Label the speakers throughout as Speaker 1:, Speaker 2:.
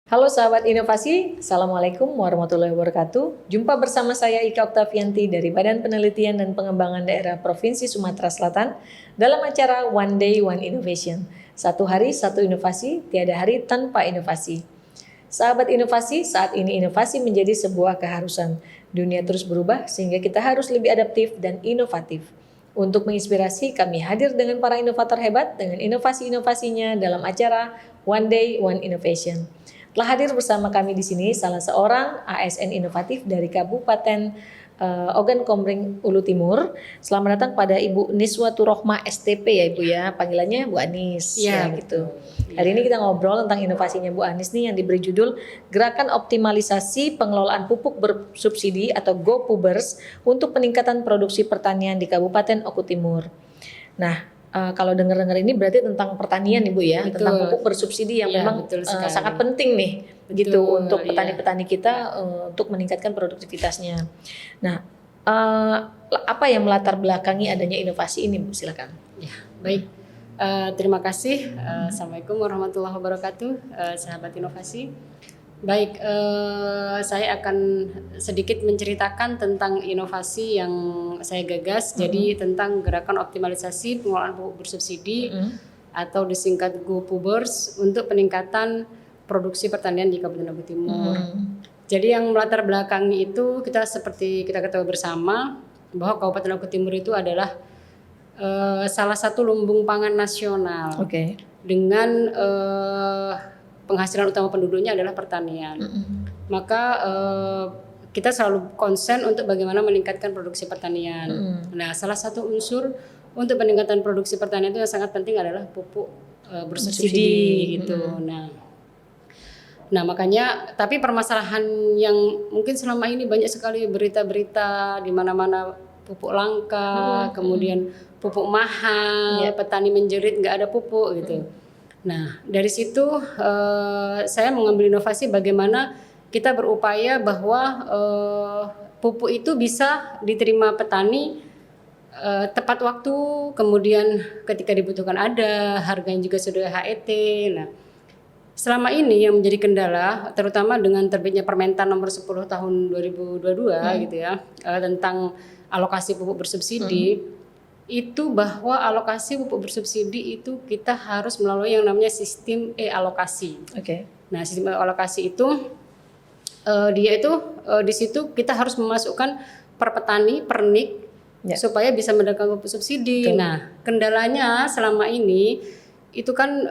Speaker 1: Halo sahabat inovasi, Assalamualaikum warahmatullahi wabarakatuh. Jumpa bersama saya Ika Oktavianti dari Badan Penelitian dan Pengembangan Daerah Provinsi Sumatera Selatan dalam acara One Day One Innovation. Satu hari satu inovasi, tiada hari tanpa inovasi. Sahabat inovasi, saat ini inovasi menjadi sebuah keharusan. Dunia terus berubah sehingga kita harus lebih adaptif dan inovatif. Untuk menginspirasi, kami hadir dengan para inovator hebat dengan inovasi-inovasinya dalam acara One Day One Innovation. Telah hadir bersama kami di sini salah seorang ASN inovatif dari Kabupaten Ogan Komering Ulu Timur. Selamat datang pada Ibu Niswatur Rohmah STP ya Ibu ya, panggilannya Bu Anis ya gitu. Hari ini kita ngobrol tentang inovasinya Bu Anis nih yang diberi judul Gerakan Optimalisasi Pengelolaan Pupuk Bersubsidi atau GoPubers untuk peningkatan produksi pertanian di Kabupaten Oku Timur. Nah, kalau dengar-dengar ini berarti tentang pertanian Ibu ya,
Speaker 2: Betul.
Speaker 1: tentang pupuk bersubsidi yang memang sangat penting nih begitu untuk petani-petani kita untuk meningkatkan produktivitasnya. Nah, apa yang melatar belakangi adanya inovasi ini Bu? Silakan.
Speaker 2: Ya, baik. Terima kasih. Assalamualaikum warahmatullahi wabarakatuh, sahabat inovasi. Baik, saya akan sedikit menceritakan tentang inovasi yang saya gagas. Jadi tentang gerakan optimalisasi pengelolaan pupuk bersubsidi atau disingkat GoPubers untuk peningkatan produksi pertanian di Kabupaten Oku Timur. Jadi yang melatar belakangi itu seperti kita ketahui bersama bahwa Kabupaten Oku Timur itu adalah salah satu lumbung pangan nasional. Dengan penghasilan utama penduduknya adalah pertanian. Maka kita selalu konsen untuk bagaimana meningkatkan produksi pertanian. Nah, salah satu unsur untuk peningkatan produksi pertanian itu yang sangat penting adalah pupuk bersubsidi gitu. Nah, makanya tapi permasalahan yang mungkin selama ini banyak sekali berita-berita di mana-mana pupuk langka, kemudian pupuk mahal, petani menjerit nggak ada pupuk gitu. Nah, dari situ saya mengambil inovasi bagaimana kita berupaya bahwa pupuk itu bisa diterima petani tepat waktu, kemudian ketika dibutuhkan ada, harganya juga sudah HET. Nah, selama ini yang menjadi kendala, terutama dengan terbitnya Permentan nomor 10 tahun 2022 gitu ya, tentang alokasi pupuk bersubsidi. Itu bahwa alokasi pupuk bersubsidi itu kita harus melalui yang namanya sistem e-alokasi. Nah, sistem e-alokasi itu dia itu di situ kita harus memasukkan per petani, per nik supaya bisa mendapatkan pupuk subsidi. Nah, kendalanya selama ini itu kan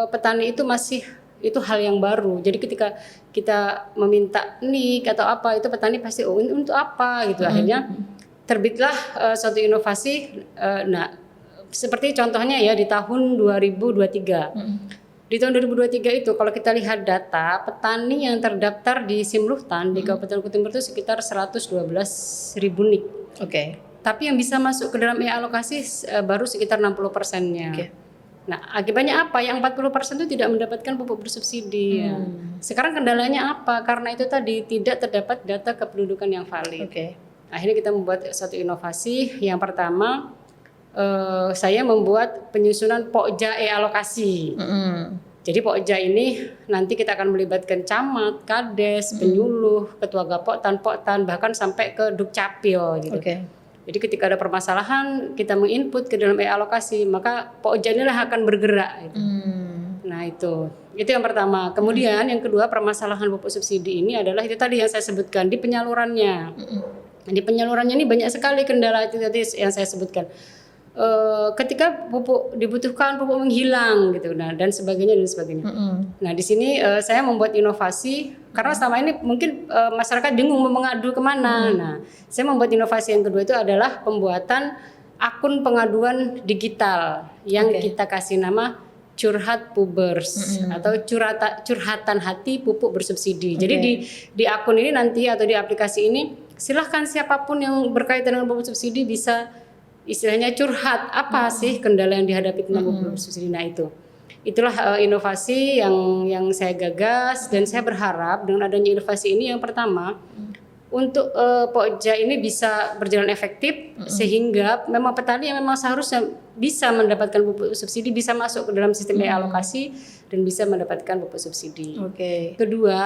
Speaker 2: petani itu masih itu hal yang baru. Jadi ketika kita meminta nik atau apa itu petani pasti ini untuk apa gitu. Akhirnya terbitlah suatu inovasi. Nah, seperti contohnya ya di tahun 2023. Di tahun 2023 itu kalau kita lihat data petani yang terdaftar di Simluhtan di Kabupaten Oku Timur itu sekitar 112.000 nik. Tapi yang bisa masuk ke dalam e-alokasi baru sekitar 60%-nya. Nah, akibatnya apa? Yang 40% itu tidak mendapatkan pupuk bersubsidi. Sekarang kendalanya apa? Karena itu tadi tidak terdapat data kependudukan yang valid. Akhirnya kita membuat satu inovasi. Yang pertama, saya membuat penyusunan Pokja e-alokasi. Jadi Pokja ini nanti kita akan melibatkan camat, kades, penyuluh, ketua gapoktan, poktan, bahkan sampai ke dukcapil gitu. Jadi ketika ada permasalahan, kita menginput ke dalam e-alokasi, maka Pokja inilah akan bergerak. Gitu. Nah itu yang pertama. Kemudian yang kedua, permasalahan pupuk subsidi ini adalah itu tadi yang saya sebutkan di penyalurannya. Di penyalurannya ini banyak sekali kendala itu tadi yang saya sebutkan. Ketika pupuk dibutuhkan, pupuk menghilang gitu, nah dan sebagainya. Nah di sini saya membuat inovasi karena selama ini mungkin masyarakat bingung mau mengadu kemana. Nah saya membuat inovasi yang kedua itu adalah pembuatan akun pengaduan digital yang kita kasih nama Curhat Pubers atau curhatan hati pupuk bersubsidi. Jadi di akun ini nanti atau di aplikasi ini silahkan siapapun yang berkaitan dengan pupuk subsidi bisa istilahnya curhat apa sih kendala yang dihadapi tentang pupuk bersubsidi. Nah itulah inovasi yang saya gagas dan saya berharap dengan adanya inovasi ini yang pertama untuk Pokja ini bisa berjalan efektif sehingga memang petani yang memang seharusnya bisa mendapatkan pupuk subsidi bisa masuk ke dalam sistem alokasi dan bisa mendapatkan pupuk subsidi. Kedua,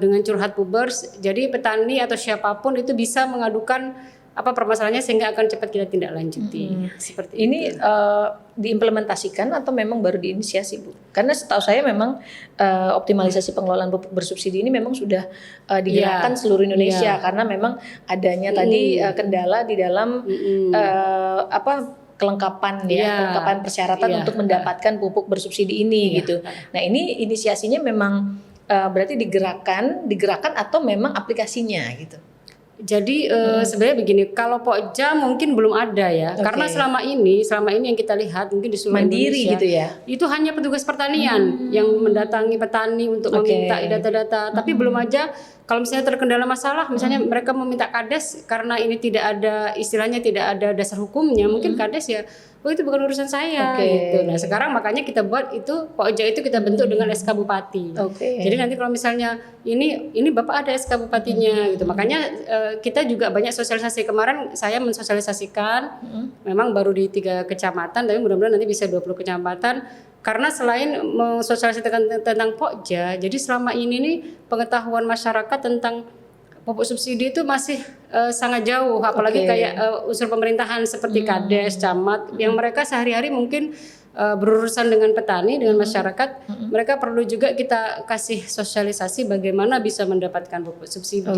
Speaker 2: dengan curhat Pubers, jadi petani atau siapapun itu bisa mengadukan apa permasalahannya sehingga akan cepat kita tindak lanjuti. Seperti
Speaker 1: ini
Speaker 2: itu.
Speaker 1: Diimplementasikan atau memang baru diinisiasi, Bu? Karena setahu saya memang optimalisasi pengelolaan pupuk bersubsidi ini memang sudah digerakkan seluruh Indonesia karena memang adanya tadi kendala di dalam kelengkapan kelengkapan persyaratan untuk mendapatkan pupuk bersubsidi ini gitu. Nah, ini inisiasinya memang berarti digerakkan atau memang aplikasinya gitu.
Speaker 2: Jadi sebenarnya begini, kalau Pokja mungkin belum ada ya, karena selama ini yang kita lihat mungkin di seluruh
Speaker 1: mandiri
Speaker 2: Indonesia,
Speaker 1: gitu ya.
Speaker 2: Itu hanya petugas pertanian yang mendatangi petani untuk meminta data-data, tapi belum aja kalau misalnya terkendala masalah, misalnya mereka meminta kades karena ini tidak ada istilahnya tidak ada dasar hukumnya, mungkin kades ya. Oh itu bukan urusan saya gitu. Nah sekarang makanya kita buat itu Pokja itu kita bentuk dengan SK Bupati. Jadi nanti kalau misalnya ini Bapak ada SK Bupatinya gitu. Makanya kita juga banyak sosialisasi. Kemarin saya mensosialisasikan memang baru di 3 kecamatan tapi mudah-mudahan nanti bisa 20 kecamatan. Karena selain mensosialisasikan tentang Pokja, jadi selama ini nih pengetahuan masyarakat tentang pupuk subsidi itu masih sangat jauh, apalagi kayak unsur pemerintahan seperti kades, camat, yang mereka sehari-hari mungkin berurusan dengan petani, dengan masyarakat, mereka perlu juga kita kasih sosialisasi bagaimana bisa mendapatkan pupuk subsidi.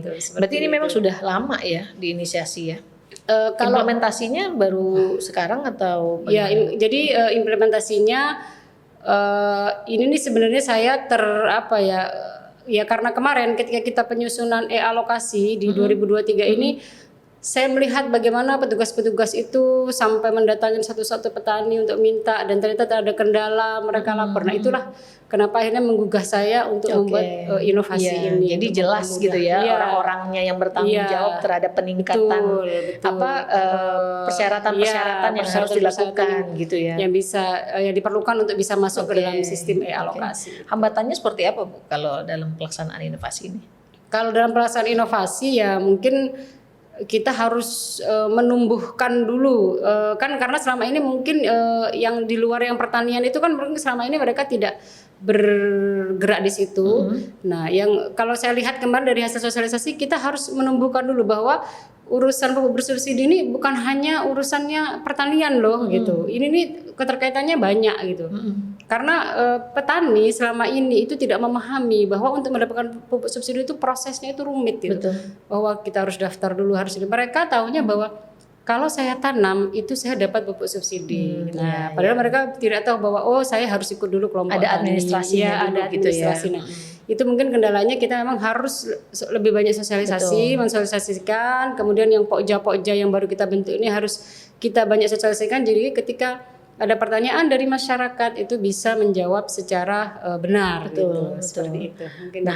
Speaker 2: Gitu,
Speaker 1: berarti ini memang sudah lama ya diinisiasi ya? Kalau implementasinya baru sekarang atau
Speaker 2: bagaimana? Ya, jadi implementasinya ini nih sebenarnya saya ya karena kemarin ketika kita penyusunan alokasi di 2023 ini saya melihat bagaimana petugas-petugas itu sampai mendatangi satu-satu petani untuk minta dan ternyata ada kendala mereka lapor. Nah itulah kenapa akhirnya menggugah saya untuk membuat inovasi ini.
Speaker 1: Jadi jelas gitu ya orang-orangnya yang bertanggung jawab terhadap peningkatan persyaratan-persyaratan yang harus dilakukan gitu ya.
Speaker 2: Yang bisa yang diperlukan untuk bisa masuk ke dalam sistem alokasi.
Speaker 1: Hambatannya seperti apa Bu kalau dalam pelaksanaan inovasi ini?
Speaker 2: Kalau dalam pelaksanaan inovasi ya mungkin kita harus menumbuhkan dulu kan karena selama ini mungkin yang di luar yang pertanian itu kan mungkin selama ini mereka tidak bergerak di situ. Nah, yang kalau saya lihat kemarin dari hasil sosialisasi kita harus menumbuhkan dulu bahwa urusan pupuk bersubsidi ini bukan hanya urusannya pertanian loh gitu. Ini nih keterkaitannya banyak gitu. Karena petani selama ini itu tidak memahami bahwa untuk mendapatkan pupuk subsidi itu prosesnya itu rumit gitu. Bahwa kita harus daftar dulu harus ini. Mereka tahunya bahwa kalau saya tanam itu saya dapat pupuk subsidi. Nah, padahal mereka tidak tahu bahwa saya harus ikut dulu kelompok
Speaker 1: ada administrasinya
Speaker 2: ada administrasinya. Itu mungkin kendalanya kita memang harus lebih banyak sosialisasi, mensosialisasikan. Kemudian yang Pokja yang baru kita bentuk ini harus kita banyak sosialisasikan. Jadi ketika ada pertanyaan dari masyarakat itu bisa menjawab secara benar. Betul. Seperti itu. Mungkin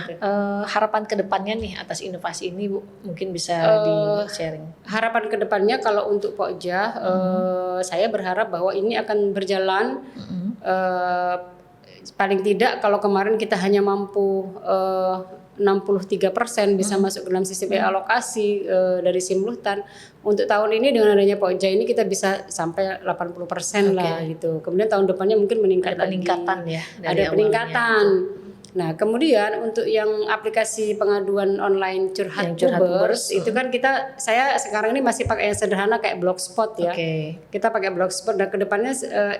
Speaker 1: harapan kedepannya nih atas inovasi ini Bu mungkin bisa di-sharing.
Speaker 2: Harapan kedepannya kalau untuk Pokja, saya berharap bahwa ini akan berjalan. Paling tidak kalau kemarin kita hanya mampu 63% bisa masuk ke dalam sistem alokasi dari Simluhtan. Untuk tahun ini dengan adanya Pokja ini kita bisa sampai 80% lah gitu. Kemudian tahun depannya mungkin meningkat
Speaker 1: ada peningkatan
Speaker 2: lagi.
Speaker 1: Ya.
Speaker 2: Ada peningkatan. Nah kemudian untuk yang aplikasi pengaduan online curhat Pubers itu kan saya sekarang ini masih pakai yang sederhana kayak Blogspot ya. Kita pakai Blogspot dan kedepannya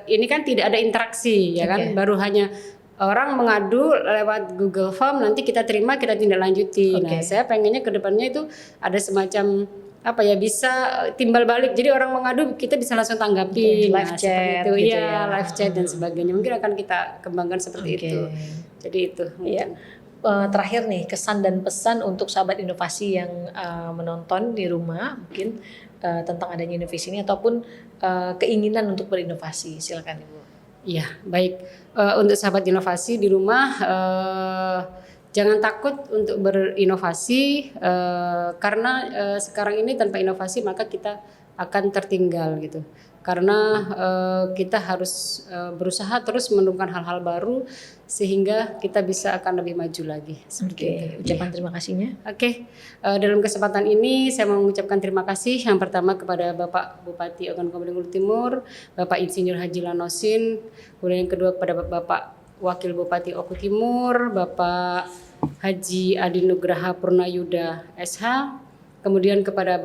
Speaker 2: ini kan tidak ada interaksi ya kan, baru hanya orang mengadu lewat Google Form, nanti kita terima, kita tindak lanjuti. Nah, saya pengennya ke depannya itu ada semacam bisa timbal balik. Jadi orang mengadu kita bisa langsung tanggapi,
Speaker 1: live chat
Speaker 2: itu.
Speaker 1: Gitu
Speaker 2: live chat dan sebagainya. Mungkin akan kita kembangkan seperti itu. Jadi itu.
Speaker 1: Terakhir nih kesan dan pesan untuk sahabat inovasi yang menonton di rumah mungkin tentang adanya inovasi ini ataupun keinginan untuk berinovasi. Silakan Ibu.
Speaker 2: Iya, baik. Untuk sahabat inovasi di rumah, jangan takut untuk berinovasi karena sekarang ini tanpa inovasi maka kita akan tertinggal gitu. karena kita harus berusaha terus menemukan hal-hal baru sehingga kita bisa akan lebih maju lagi.
Speaker 1: Oke, ucapan terima kasihnya.
Speaker 2: Oke, dalam kesempatan ini saya mau mengucapkan terima kasih yang pertama kepada Bapak Bupati Ogan Komering Ulu Timur, Bapak Insinyur Haji Lanosin, kemudian yang kedua kepada Bapak Wakil Bupati Oku Timur, Bapak Haji Adi Nugraha Purnayuda SH, kemudian kepada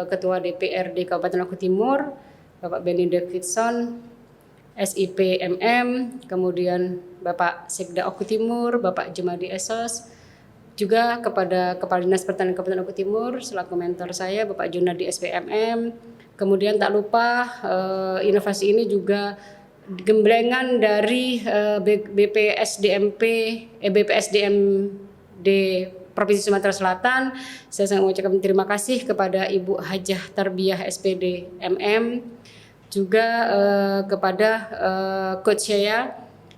Speaker 2: Ketua DPRD Kabupaten Oku Timur, Bapak Benny Davidson, SIP MM, kemudian Bapak Sekda Oku Timur, Bapak Jumadi Esos, juga kepada Kepala Dinas Pertanian Kabupaten Oku Timur selaku mentor saya Bapak Junadi SPMM. Kemudian tak lupa inovasi ini juga gemblengan dari BPSDMD Provinsi Sumatera Selatan. Saya sangat mengucapkan terima kasih kepada Ibu Hajah Tarbiyah SPD MM, juga kepada coach saya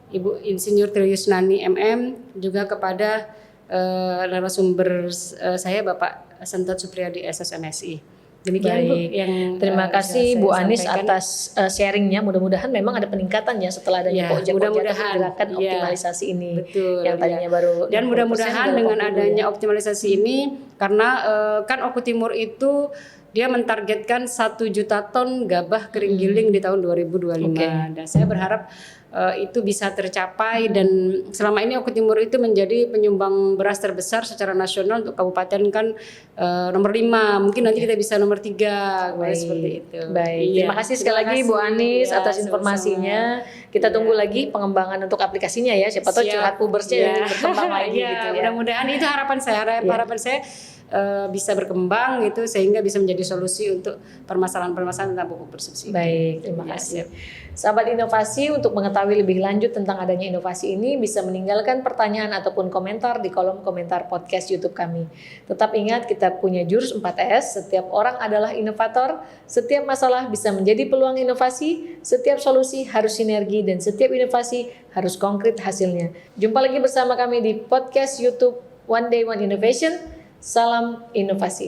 Speaker 2: Ibu Insinyur Triyusnani MM, juga kepada narasumber saya Bapak Sentot Supriyadi SSMSI. Demikian Bu yang
Speaker 1: Terima kasih
Speaker 2: saya
Speaker 1: Bu Anis
Speaker 2: sampaikan.
Speaker 1: atas sharingnya. Mudah-mudahan memang ada peningkatan ya setelah adanya
Speaker 2: mudah-mudahan
Speaker 1: gerakan optimalisasi ini.
Speaker 2: Betul,
Speaker 1: yang tadinya baru
Speaker 2: dan
Speaker 1: 60%
Speaker 2: mudah-mudahan dengan
Speaker 1: 80
Speaker 2: adanya
Speaker 1: ya.
Speaker 2: optimalisasi ini, karena kan Oku Timur itu dia mentargetkan 1 juta ton gabah kering giling di tahun 2025. Dan saya berharap itu bisa tercapai, dan selama ini Oku Timur itu menjadi penyumbang beras terbesar secara nasional untuk kabupaten kan nomor 5. Mungkin nanti kita bisa nomor 3 seperti itu.
Speaker 1: Baik,
Speaker 2: Iya.
Speaker 1: terima kasih sekali lagi Bu Anis
Speaker 2: Ya,
Speaker 1: atas informasinya. Kita tunggu lagi pengembangan untuk aplikasinya ya. Siapa tahu curhat pubersnya berkembang lagi
Speaker 2: ya,
Speaker 1: gitu ya.
Speaker 2: Mudah-mudahan itu harapan saya. Harapan saya bisa berkembang gitu sehingga bisa menjadi solusi untuk permasalahan-permasalahan tentang pupuk bersubsidi.
Speaker 1: Baik, terima kasih. Sahabat inovasi, untuk mengetahui lebih lanjut tentang adanya inovasi ini bisa meninggalkan pertanyaan ataupun komentar di kolom komentar podcast YouTube kami. Tetap ingat kita punya jurus 4S, setiap orang adalah inovator, setiap masalah bisa menjadi peluang inovasi, setiap solusi harus sinergi, dan setiap inovasi harus konkret hasilnya. Jumpa lagi bersama kami di podcast YouTube One Day One Innovation. Salam inovasi.